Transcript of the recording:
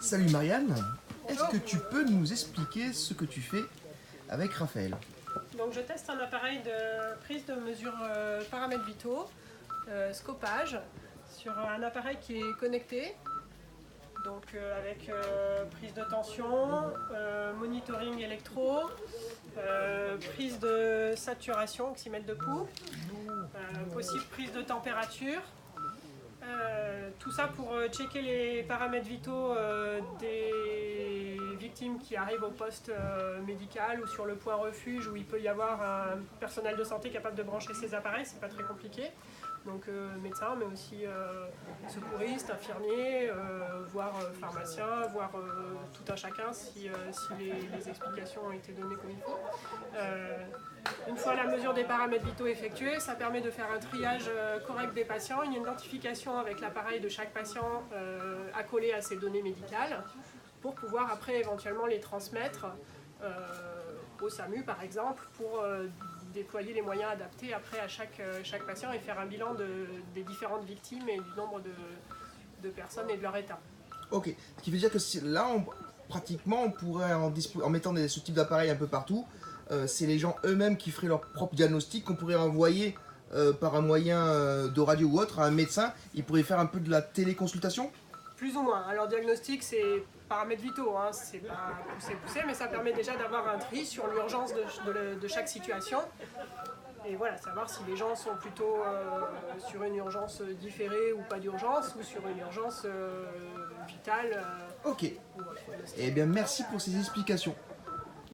Salut Marianne, est-ce que tu peux nous expliquer ce que tu fais avec Raphaël? Donc je teste un appareil de prise de mesure paramètres vitaux, scopage, sur un appareil qui est connecté, donc avec prise de tension, monitoring électro, prise de saturation, oxymètre de pouls, possible prise de température. Tout ça pour checker les paramètres vitaux des victimes qui arrivent au poste médical ou sur le point refuge où il peut y avoir un personnel de santé capable de brancher ces appareils, c'est pas très compliqué. Donc médecin, mais aussi secouriste, infirmier, voire pharmacien, voire tout un chacun si les explications ont été données comme il faut. Une fois la mesure des paramètres vitaux effectuée, ça permet de faire un triage correct des patients, une identification avec l'appareil de chaque patient accolé à ses données médicales, pour pouvoir après éventuellement les transmettre au SAMU par exemple, pour déployer les moyens adaptés après à chaque patient et faire un bilan des différentes victimes et du nombre de personnes et de leur état. Ok, ce qui veut dire que là, pratiquement, on pourrait, en mettant ce type d'appareil un peu partout, c'est les gens eux-mêmes qui feraient leur propre diagnostic, qu'on pourrait envoyer par un moyen de radio ou autre à un médecin. Il pourrait faire un peu de la téléconsultation. Plus ou moins. Alors diagnostic, c'est paramètres vitaux, hein. C'est pas poussé, mais ça permet déjà d'avoir un tri sur l'urgence de chaque situation. Et voilà, savoir si les gens sont plutôt sur une urgence différée ou pas d'urgence, ou sur une urgence vitale. Ok, eh bien merci pour ces explications.